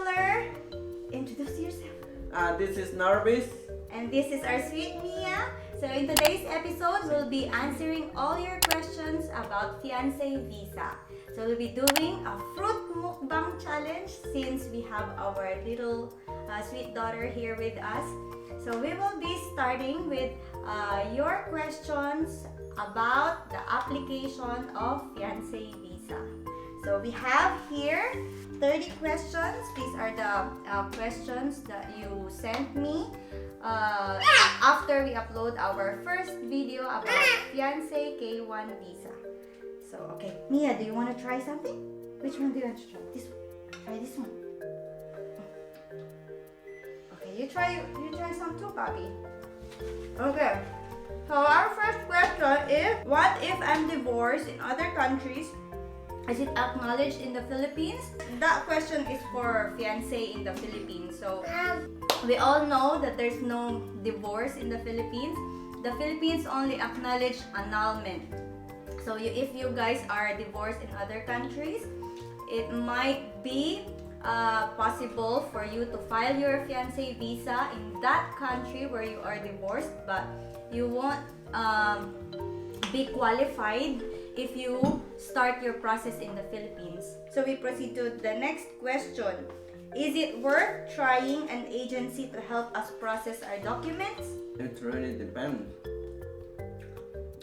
Counselor, introduce yourself. This is Narvis. And this is our sweet Mia. So in today's episode, we'll be answering all your questions about fiancé visa. So we'll be doing a fruit mukbang challenge since we have our little sweet daughter here with us. So we will be starting with your questions about the application of fiancé visa. So we have here 30 questions. These are the questions that you sent me after we upload our first video about fiancé K1 visa. So okay, Mia, do you want to try something? Which one do you want to try? This one. Try this one. Okay, you try some too, Bobby. Okay. So our first question is, what if I'm divorced in other countries? Is it acknowledged in the Philippines? That question is for fiancé in the Philippines. So we all know that there's no divorce in the Philippines. The Philippines only acknowledge annulment. So if you guys are divorced in other countries, it might be possible for you to file your fiancé visa in that country where you are divorced, but you won't be qualified if you start your process in the Philippines. So we proceed to the next question. Is it worth trying an agency to help us process our documents? It really depends.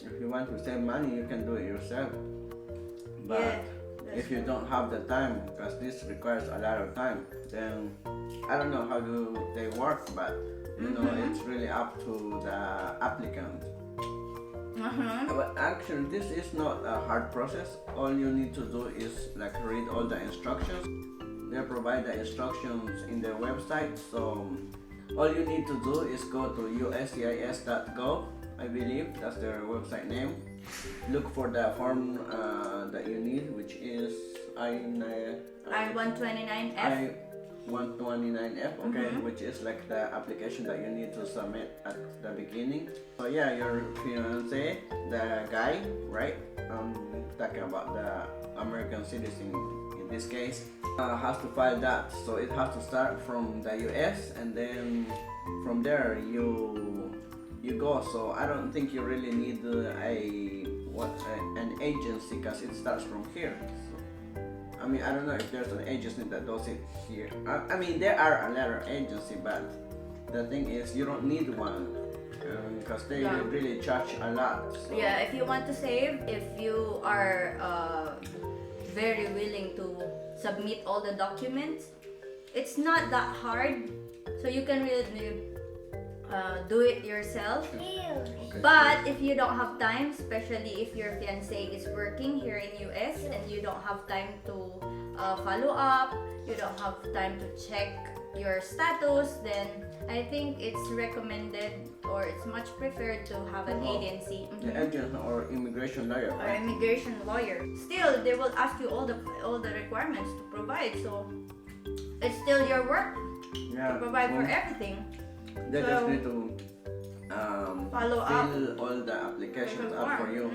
If you want to save money, you can do it yourself. But Yeah, if you don't have the time, because this requires a lot of time, then I don't know how do they work, but you know, it's really up to the applicant. But actually, this is not a hard process. All you need to do is like read all the instructions. They provide the instructions in their website, so all you need to do is go to uscis.gov. I believe that's their website name. Look for the form that you need, which is I-129F. I-129F, okay, which is like the application that you need to submit at the beginning. So yeah, your fiancé, the guy, right? Talking about the American citizen in this case, has to file that. So it has to start from the US, and then from there you go. So I don't think you really need an agency, because it starts from here. I mean, I don't know if there's an agency that does it here. I mean, there are a lot of agencies, but the thing is, you don't need one because they really charge a lot. So. Yeah, if you want to save, if you are very willing to submit all the documents, it's not that hard. So you can really do it yourself. Okay. But if you don't have time, especially if your fiancé is working here in US and you don't have time to follow up, you don't have time to check your status, then I think it's recommended, or it's much preferred to have an agency. The agent or immigration lawyer. Or immigration lawyer. Still, they will ask you all the requirements to provide. So it's still your work to provide for everything. They just need to follow up, fill all the applications up for you.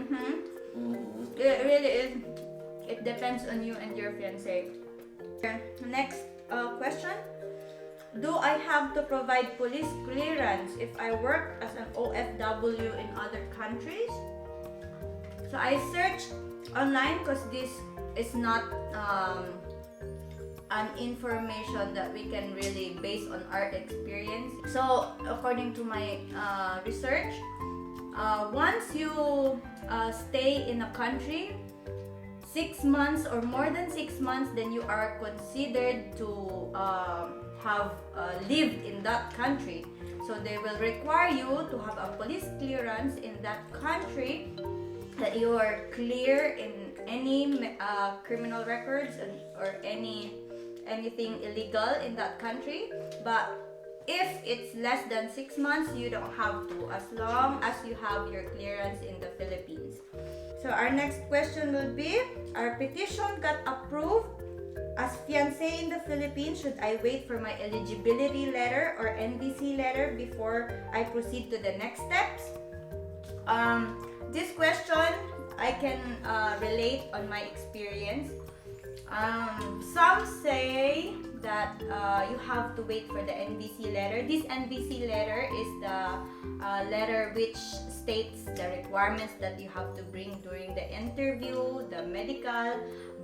It really is. It depends on you and your fiancé. Next question. Do I have to provide police clearance if I work as an OFW in other countries? So I searched online because this is not an information that we can really base on our experience. So according to my research, once you stay in a country 6 months or more than 6 months, then you are considered to have lived in that country. So they will require you to have a police clearance in that country, that you are clear in any criminal records or anything illegal in that country. But if it's less than 6 months, you don't have to, as long as you have your clearance in the Philippines. So our next question will be, our petition got approved as fiancé in the Philippines. Should I wait for my eligibility letter or NVC letter before I proceed to the next steps? This question I can relate on my experience. Some say that that you have to wait for the NVC letter. This NVC letter is the letter which states the requirements that you have to bring during the interview, the medical.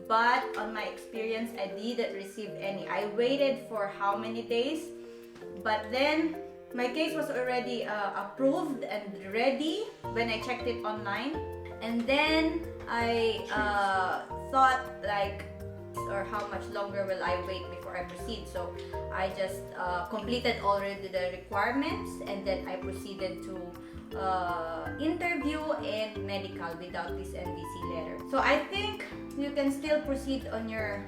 But on my experience, I didn't receive any. I waited for how many days? But then my case was already approved and ready when I checked it online. And then I thought like, or how much longer will I wait before I proceed? So I just completed already the requirements, and then I proceeded to interview and medical without this NVC letter. So I think you can still proceed on your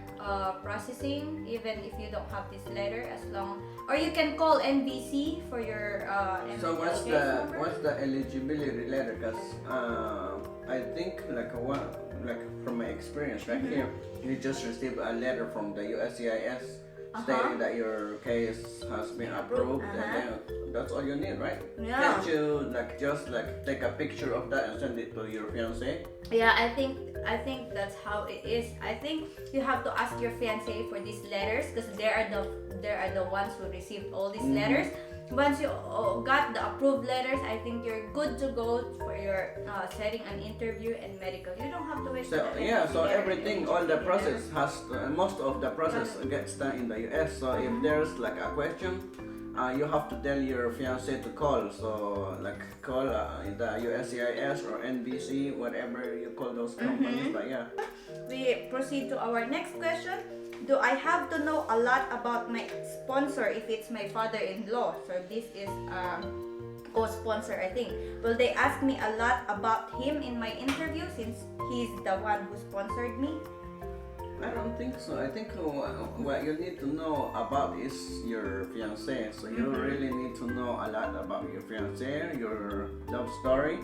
processing even if you don't have this letter, as long, or you can call NVC for your So what's the eligibility letter? Because I think like from my experience right here, you just received a letter from the USCIS stating that your case has been approved, and then that's all you need, right? Yeah. Can't you just take a picture of that and send it to your fiance? Yeah, I think that's how it is. I think you have to ask your fiance for these letters, because they are the ones who received all these letters. Once you got the approved letters, I think you're good to go for your setting an interview and medical. You don't have to wait. So yeah, so everything, all the process most of the process gets done in the US. So if there's like a question, you have to tell your fiance to call. So like call the USCIS or NBC, whatever you call those companies. But yeah, we proceed to our next question. Do I have to know a lot about my sponsor if it's my father-in-law? So this is co-sponsor, I think. Will they ask me a lot about him in my interview since he's the one who sponsored me? I don't think so. I think what you need to know about is your fiance. So you really need to know a lot about your fiance, your love story.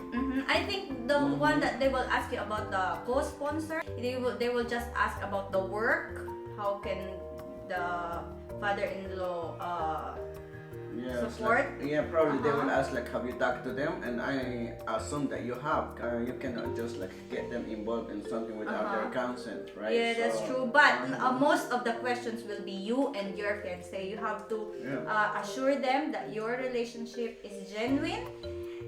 I think the one that they will ask you about the co-sponsor, they will just ask about the work. How can the father-in-law support? Probably they will ask like, have you talked to them? And I assume that you have. You cannot just like get them involved in something without their consent, right? Yeah, that's true. But most of the questions will be you and your fiance. You have to assure them that your relationship is genuine.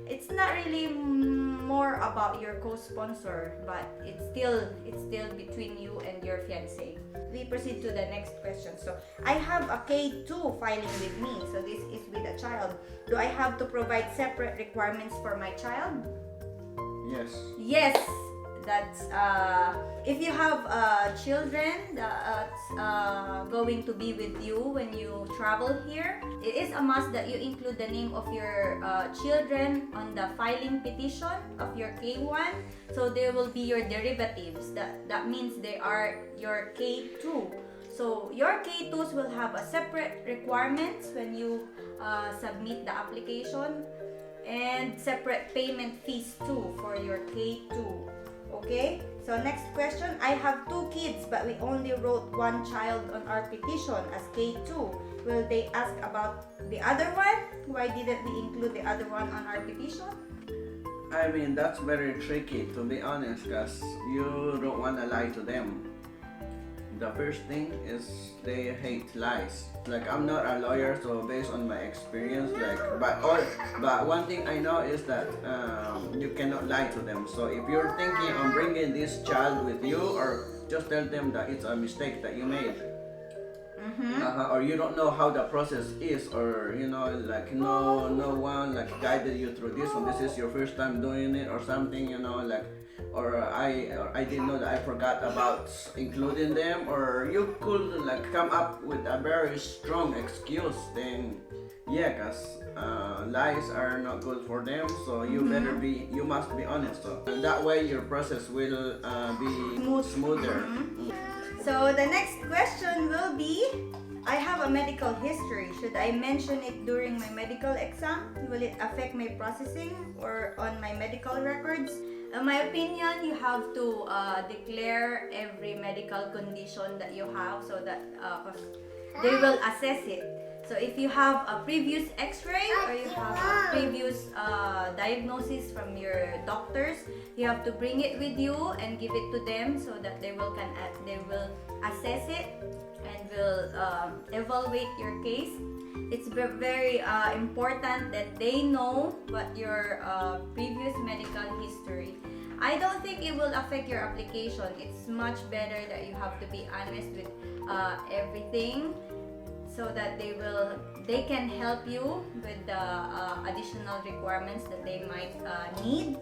It's not really more about your co-sponsor, but it's still between you and your fiance. We proceed to the next question. So I have a K2 filing with me. So this is with a child. Do I have to provide separate requirements for my child? Yes. Yes. That's if you have children that's going to be with you when you travel here, it is a must that you include the name of your children on the filing petition of your K1. So they will be your derivatives. That means they are your K2. So your K2s will have a separate requirements when you submit the application, and separate payment fees too for your K2. Okay, so next question. I have 2 kids, but we only wrote 1 child on our petition as K2. Will they ask about the other one? Why didn't we include the other one on our petition? I mean, that's very tricky, to be honest, because you don't want to lie to them. The first thing is they hate lies. Like, I'm not a lawyer, so based on my experience, but one thing I know is that you cannot lie to them. So if you're thinking on bringing this child with you, or just tell them that it's a mistake that you made, or you don't know how the process is, or like no one like guided you through this one. This is your first time doing it, or something, like. Or I didn't know that I forgot about including them, or you could like come up with a very strong excuse. Then cause lies are not good for them. So you must be honest. So and that way your process will be smoother. So the next question will be, I have a medical history. Should I mention it during my medical exam? Will it affect my processing or on my medical records? In my opinion, you have to declare every medical condition that you have, so that they will assess it. So if you have a previous x-ray, or you have a previous diagnosis from your doctors, you have to bring it with you and give it to them, so that they will assess it. and will evaluate your case. It's very important that they know what your previous medical history. I don't think it will affect your application. It's much better that you have to be honest with everything, so that they can help you with the additional requirements that they might need.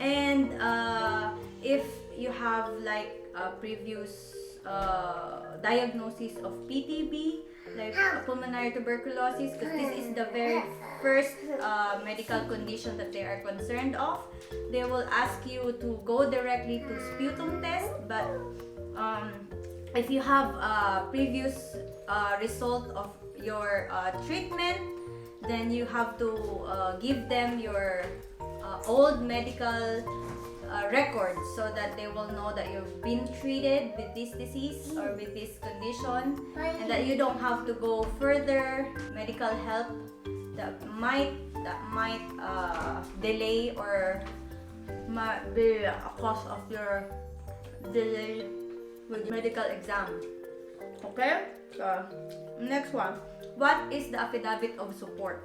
And if you have like a previous diagnosis of PTB, like pulmonary tuberculosis, because this is the very first medical condition that they are concerned of, they will ask you to go directly to sputum test. But if you have a previous result of your treatment, then you have to give them your old medical records, so that they will know that you've been treated with this disease or with this condition, and that you don't have to go further medical help that might delay or might be a cause of your delay with medical exam. Okay, so next one, what is the affidavit of support?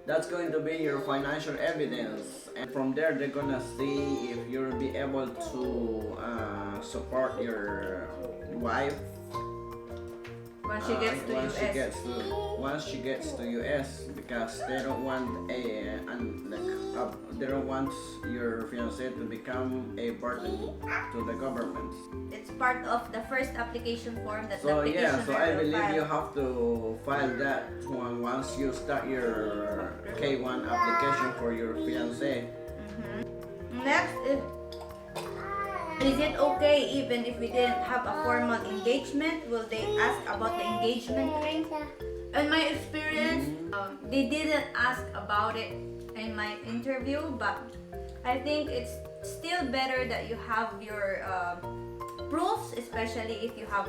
That's going to be your financial evidence, and from there they're gonna see if you'll be able to support your wife Once she gets to US. Once she gets to US, because they don't want they don't want your fiance to become a burden to the government. It's part of the first application form that So the yeah, petitioner so I will believe file. you have to file that one once you start your K1 application for your fiance. Next is it okay even if we didn't have a formal engagement? Will they ask about the engagement ring? In my experience, they didn't ask about it in my interview, but I think it's still better that you have your proofs, especially if you have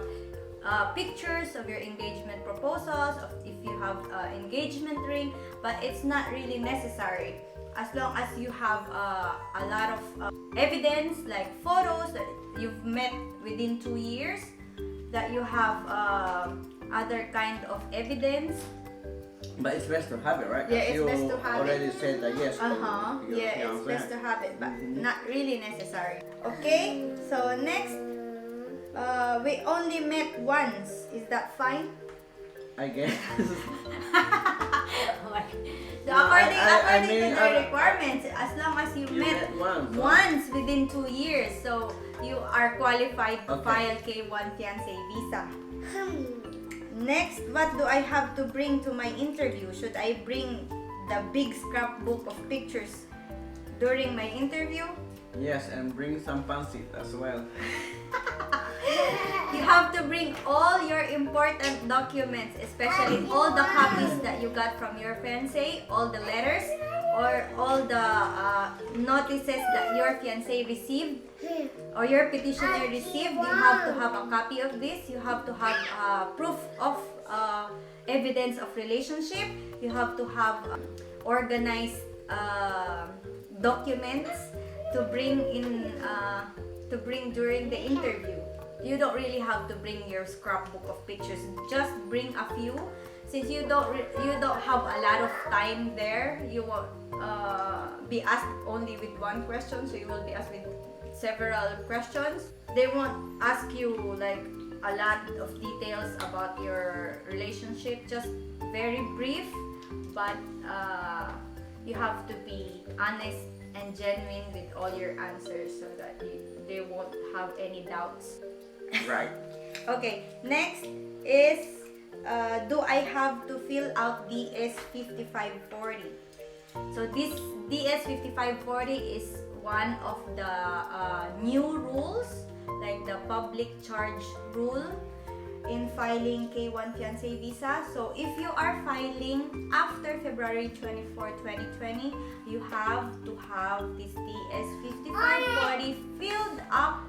pictures of your engagement proposals, if you have engagement ring, but it's not really necessary. As long as you have a lot of evidence, like photos that you've met within 2 years, that you have other kind of evidence. But it's best to have it, right? Yeah, it's you best to have already it. said that yes. your Yeah, it's fiance. best to have it, but not really necessary. Okay, so next, we only met once. Is that fine? I guess. So according mean, to the requirements, as long as you met once within 2 years, so you are qualified to file K1 Fiance Visa. Next, what do I have to bring to my interview? Should I bring the big scrapbook of pictures during my interview? Yes, and bring some pancit as well. You have to bring all your important documents, especially all the copies that you got from your fiancé, all the letters, or all the notices that your fiancé received or your petitioner received. You have to have a copy of this. You have to have proof of evidence of relationship. You have to have organized documents to bring during the interview. You don't really have to bring your scrapbook of pictures. Just bring a few. Since you don't have a lot of time there, you won't be asked only with one question, so you will be asked with several questions. They won't ask you like a lot of details about your relationship, just very brief, but you have to be honest and genuine with all your answers, so that they won't have any doubts. Right. Okay, next is do I have to fill out DS5540? So this DS5540 is one of the new rules, like the public charge rule in filing K1 Fiance Visa. So if you are filing after February 24, 2020, you have to have this DS5540 filled up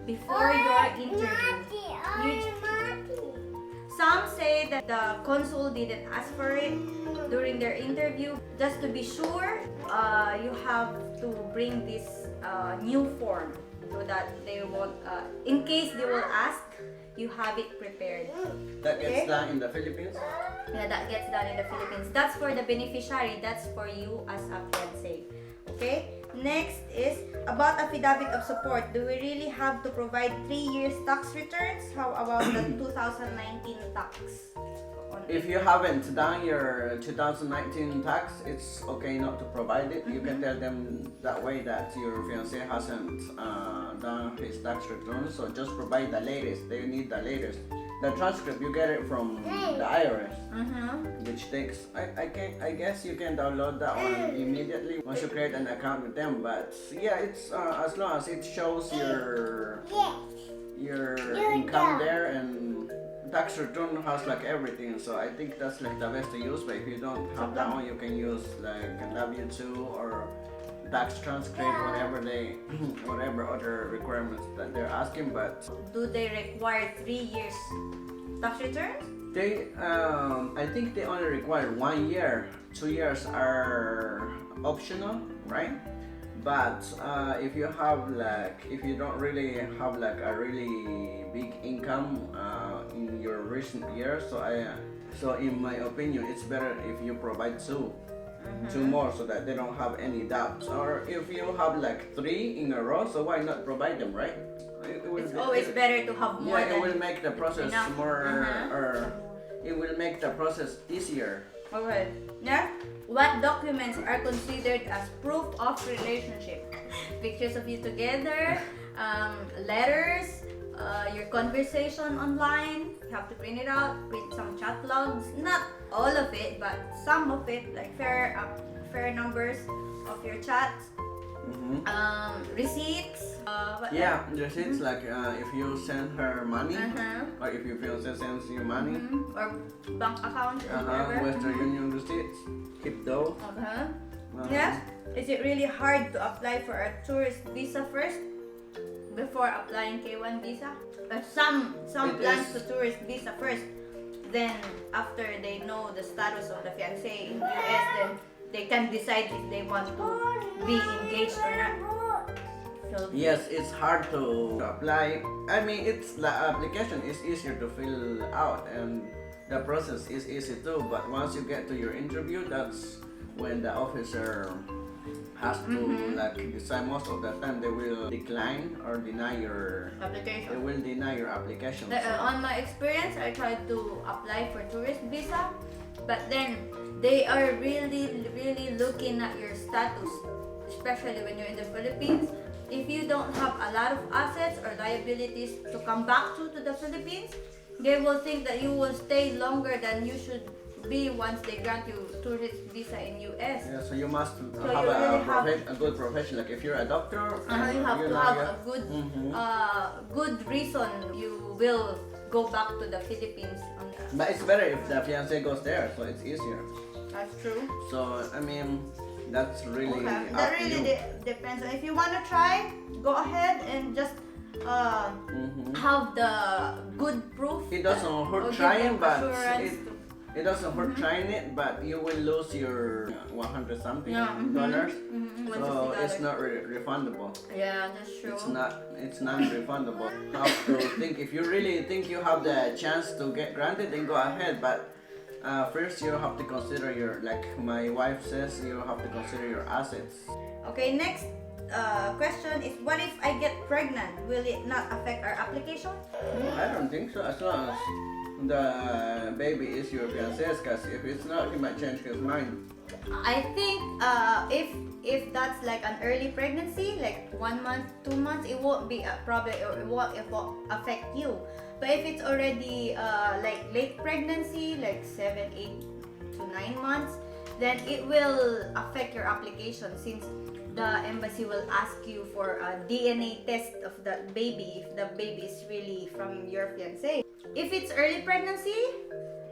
before your interview. Some say that the consul didn't ask for it during their interview. Just to be sure, you have to bring this new form, so that they won't, in case they will ask, you have it prepared. That gets Okay. done in the Philippines. Yeah, that gets done in the Philippines. That's for the beneficiary. That's for you as a fiancé. Okay? Next is about affidavit of support. Do we really have to provide 3 years tax returns? How about the 2019 tax? If you haven't done your 2019 tax, it's okay not to provide it. You can tell them that way that your fiancé hasn't done his tax return, so just provide the latest. They need the latest. The transcript, you get it from the IRS, which takes, I guess you can download that one immediately once you create an account with them. But yeah, it's as long as it shows your income there, and tax return has like everything, so I think that's like the best to use. But if you don't have that one, you can use like a W2 or tax transcript, whatever other requirements that they're asking. But do they require 3 years tax returns? they, I think they only require 1 year. 2 years are optional, right? But if you don't really have like a really big income in your recent years, so in my opinion, it's better if you provide two more, so that they don't have any doubts. Or if you have like 3 in a row, so why not provide them, right? It's always better to have more. Yeah, it will make the process enough. more, or it will make the process easier. Okay. Now, what documents are considered as proof of relationship? Pictures of you together, letters, your conversation online. You have to print it out, print some chat logs. Not all of it, but some of it, like fair numbers of your chats. Receipts. Receipts, like if you send her money, or if your fiance sends you money, or bank account, whatever. Western Union receipts, keep those. Yeah. Is it really hard to apply for a tourist visa first before applying K1 visa? Some plans to tourist visa first. Then after they know the status of the fiancé in US, then they can decide if they want to be engaged or not. So, yes, it's hard to apply. I mean, the application is easier to fill out, and the process is easy too. But once you get to your interview, that's when the officer has to like decide. Most of the time, they will decline or deny your application. They will deny your application. On my experience, I tried to apply for tourist visa, but then they are really looking at your status, especially when you're in the Philippines. If you don't have a lot of assets or liabilities to come back to the Philippines, they will think that you will stay longer than you should be once they grant you tourist visa in US. Yeah, so you must So have you really a good profession. Like if you're a doctor, you have to have a good good reason you will go back to the Philippines. But it's better if the fiancé goes there, so it's easier. That's true. So I mean, that's really Okay. up That to really you. depends. If you want to try, go ahead and just have the good proof. It doesn't or hurt give trying, them but assurance it doesn't hurt trying it, but you will lose your 100 something dollars. So it's not refundable. Yeah, that's true. It's non-refundable. You have to think, if you really think you have the chance to get granted, then go ahead. But first you have to consider like my wife says, you have to consider your assets. Okay, next question is, what if I get pregnant? Will it not affect our application? I don't think so, as long as the baby is your fiancé's, because if it's not, he might change his mind. I think if that's like an early pregnancy, like 1 month, 2 months, it won't be a problem, or it won't affect you. But if it's already like late pregnancy, like 7, 8 to 9 months, then it will affect your application, since the embassy will ask you for a DNA test of that baby, if the baby is really from your fiancé. If it's early pregnancy,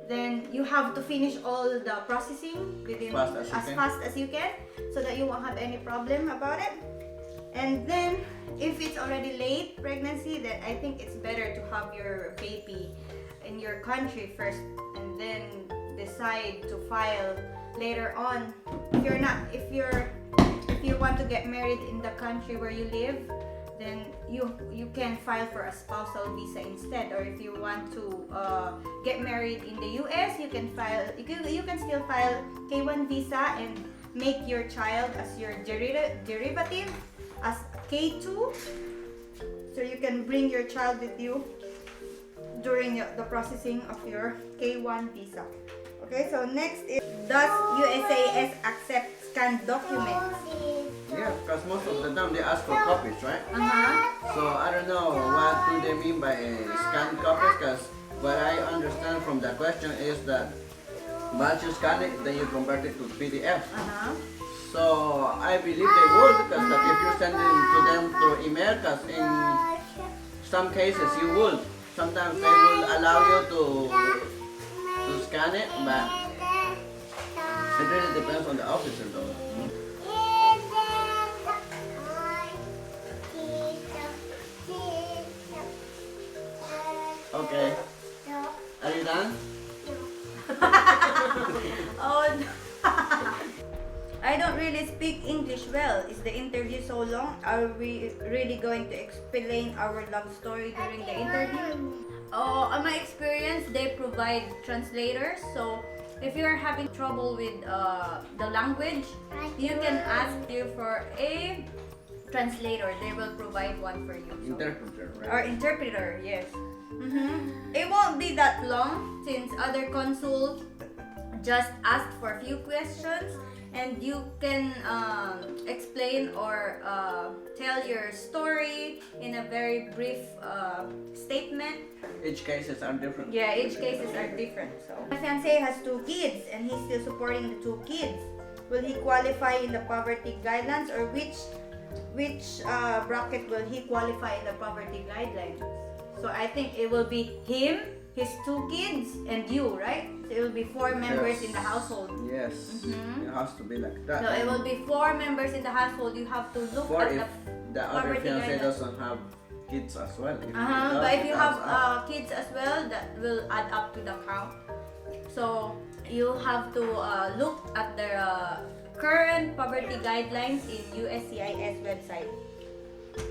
then you have to finish all the processing within as fast as you can, so that you won't have any problem about it. And then if it's already late pregnancy, then I think it's better to have your baby in your country first, and then decide to file later on. If you want to get married in the country where you live, then you can file for a spousal visa instead. Or if you want to get married in the US, you can still file K1 visa and make your child as your derivative as K2, so you can bring your child with you during the processing of your K1 visa. Okay, so next is, does USAS accept scanned documents? Yeah, because most of the time they ask for copies, right? So I don't know what do they mean by scanned copies, because what I understand from the question is that once you scan it, then you convert it to PDF. So I believe they would, because if you send it to them through email, because in some cases you would. Sometimes they will allow you to scan it, but it really depends on the officer though. Okay. Are you done? Oh no. I don't really speak English well. Is the interview so long? Are we really going to explain our love story during the interview? On my experience, they provide translators. So if you're having trouble with the language, you can ask you for a translator. They will provide one for you. So. Interpreter, right? Or interpreter, yes. It won't be that long since other consuls just ask for a few questions, and you can explain or tell your story in a very brief statement. Each cases are different. Yeah, each cases are different. So my fiancé has 2 kids and he's still supporting the 2 kids. Will he qualify in the poverty guidelines, or which bracket will he qualify in the poverty guidelines? So I think it will be him, his 2 kids, and you, right? So it will be 4 members in the household. Yes. It has to be like that. So it will be 4 members in the household. You have to look For at if the other poverty fiancé guidelines. doesn't have kids as well. But if you have kids as well, that will add up to the count. So you have to look at the current poverty guidelines in USCIS website.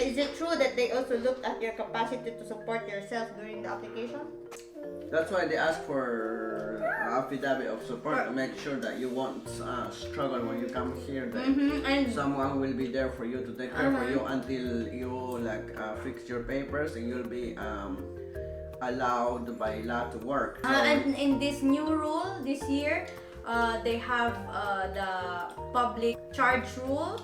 Is it true that they also looked at your capacity to support yourself during the application? That's why they ask for affidavit of support to make sure that you won't struggle when you come here. That And someone will be there for you to take care for you until you fix your papers, and you'll be allowed by law to work. So, and in this new rule this year, they have the public charge rule,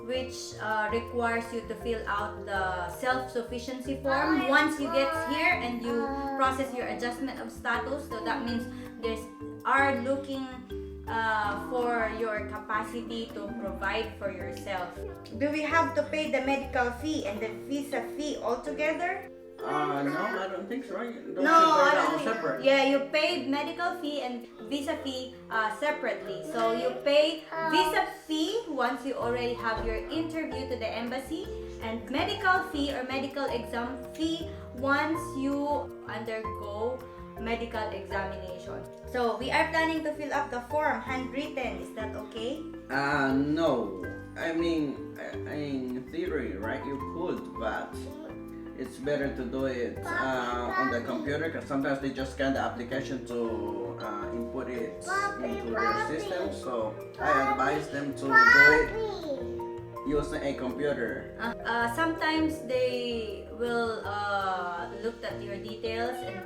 which requires you to fill out the self-sufficiency form once you get here and you process your adjustment of status. So that means they are looking for your capacity to provide for yourself. Do we have to pay the medical fee and the visa fee altogether? no, I don't think so, right? Those No, are I don't think. separate. Yeah, you pay medical fee and visa fee separately. So you pay visa fee once you already have your interview to the embassy, and medical fee or medical exam fee once you undergo medical examination. So we are planning to fill up the form handwritten. Is that okay? No. I mean, in theory, right? You could, but it's better to do it on the computer, because sometimes they just scan the application to input it into their system. So I advise them to do it using a computer. Sometimes they will look at your details and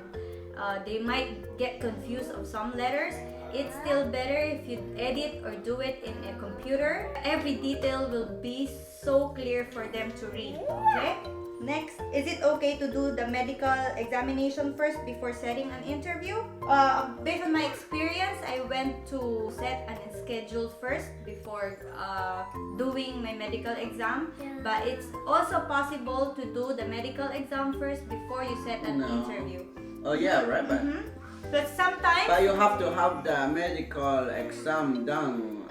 they might get confused of some letters. It's still better if you edit or do it in a computer. Every detail will be so clear for them to read. Okay? Next, is it okay to do the medical examination first before setting an interview? Based on my experience, I went to set and schedule first before doing my medical exam. But it's also possible to do the medical exam first before you set an interview. Oh yeah, right. But sometimes... But you have to have the medical exam done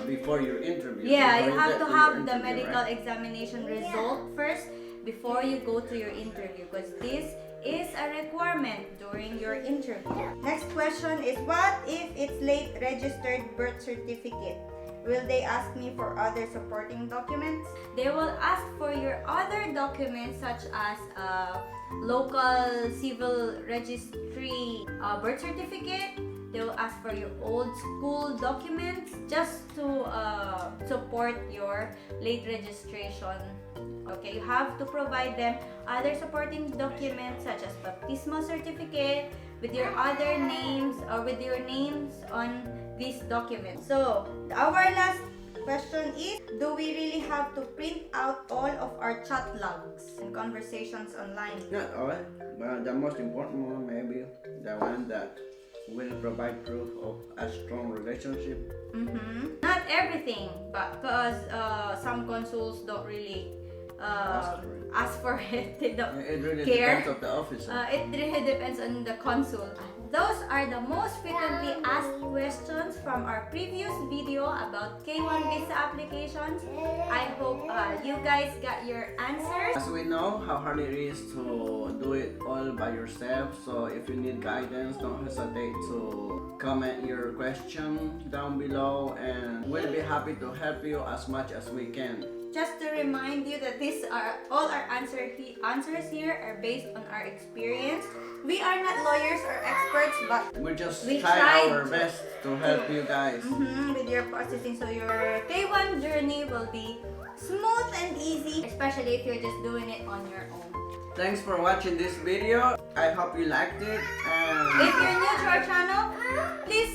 before your interview. Yeah, you before have get to your have the interview, medical right? examination result first before you go to your interview, because this is a requirement during your interview. Next question is, what if it's late registered birth certificate? Will they ask me for other supporting documents? They will ask for your other documents such as local civil registry, birth certificate. They will ask for your old school documents just to support your late registration. Okay, you have to provide them other supporting documents such as baptismal certificate with your other names or with your names on these documents. So, our last question is, do we really have to print out all of our chat logs and conversations online? Not all, but the most important one maybe the one that will provide proof of a strong relationship. Not everything, but because some consuls don't really ask for it. They don't It really care. depends on the officer. It really depends on the consul. Those are the most frequently asked questions from our previous video about K1 visa applications. I hope you guys got your answers. As we know how hard it is to do it all by yourself, so if you need guidance, don't hesitate to comment your question down below and we'll be happy to help you as much as we can. Just to remind you that these are all our answers here are based on our experience. We are not lawyers or experts, but We just we try tried our best to help you guys. with your processing, so your K1 journey will be smooth and easy, especially if you're just doing it on your own. Thanks for watching this video. I hope you liked it and If you're new to our channel, please